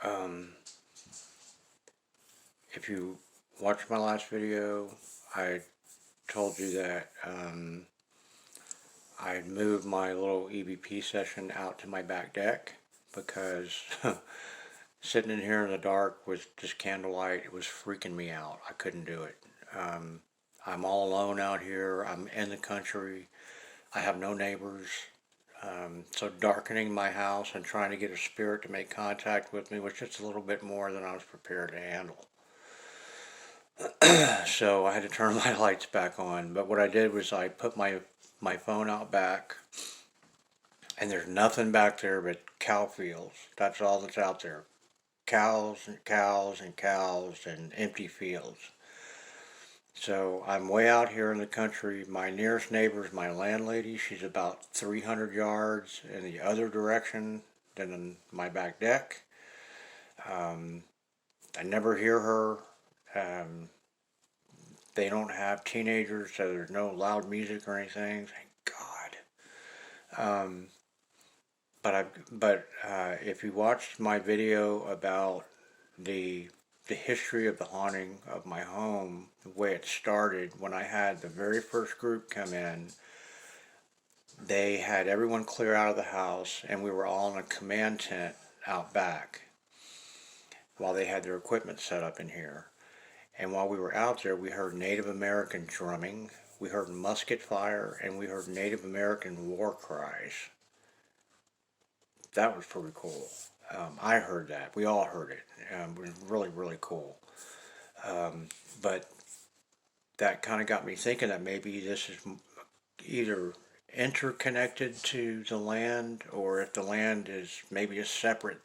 Um, if you watched my last video, I told you that I had moved my little EVP session out to my back deck because sitting in here in the dark with just candlelight, it was freaking me out. I couldn't do it. Um, I'm all alone out here. I'm in the country. I have no neighbors. So darkening my house and trying to get a spirit to make contact with me was just a little bit more than I was prepared to handle. So I had to turn my lights back on. But what I did was I put my phone out back, and there's nothing back there but cow fields. That's all that's out there. Cows and cows and cows and empty fields. So I'm way out here in the country. My nearest neighbor is my landlady. She's about 300 yards in the other direction than in my back deck. Um, I never hear her. Um, they don't have teenagers, so there's no loud music or anything. Thank God. But if you watched my video about the the history of the haunting of my home, the way it started when I had the very first group come in, they had everyone clear out of the house, and we were all in a command tent out back while they had their equipment set up in here. And while we were out there, we heard Native American drumming, we heard musket fire, and we heard Native American war cries. That was pretty cool. I heard that. We all heard it. It was really, really cool. Um, but that kind of got me thinking that maybe this is either interconnected to the land, or if the land is maybe a separate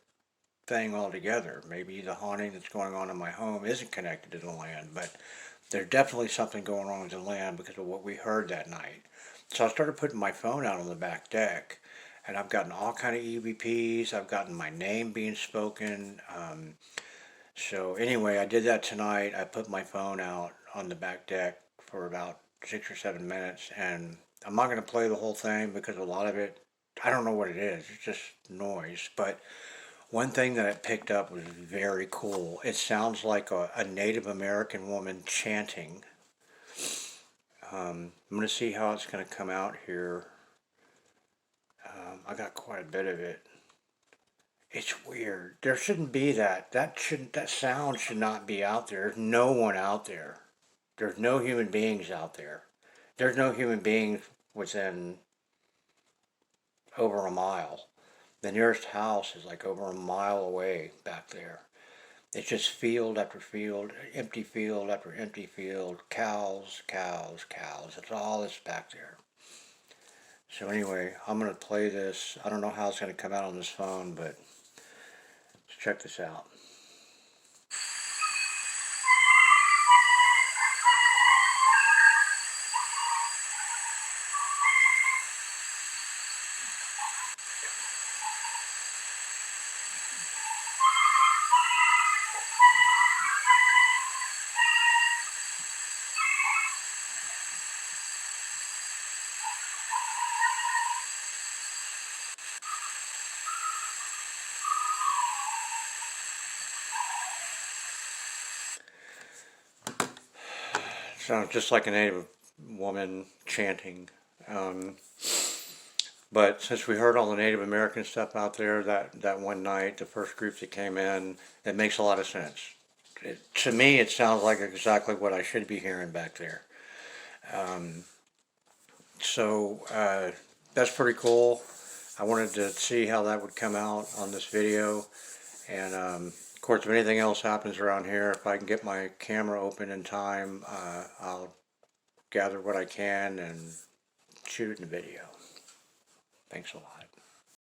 thing altogether. Maybe the haunting that's going on in my home isn't connected to the land, but there's definitely something going on with the land because of what we heard that night. So I started putting my phone out on the back deck, and I've gotten all kind of EVPs. I've gotten my name being spoken. So anyway, I did that tonight. I put my phone out on the back deck for about 6 or 7 minutes, and I'm not going to play the whole thing because a lot of it, I don't know what it is. It's just noise. But one thing that I picked up was very cool. It sounds like a Native American woman chanting. I'm going to see how it's going to come out here. I got quite a bit of it. It's weird. There shouldn't be that. That sound should not be out there. There's no one out there. There's no human beings out there. There's no human beings within over a mile. The nearest house is like over a mile away back there. It's just field after field, empty field after empty field, cows, cows, cows. That's all that's back there. So anyway, I'm going to play this. I don't know how it's going to come out on this phone, but let's check this out. Sounds just like a Native woman chanting. Um, but since we heard all the Native American stuff out there that one night, the first group that came in, it makes a lot of sense. To me, it sounds like exactly what I should be hearing back there. Um, so that's pretty cool. I wanted to see how that would come out on this video. And of course, if anything else happens around here, if I can get my camera open in time, I'll gather what I can and shoot it in a video. Thanks a lot.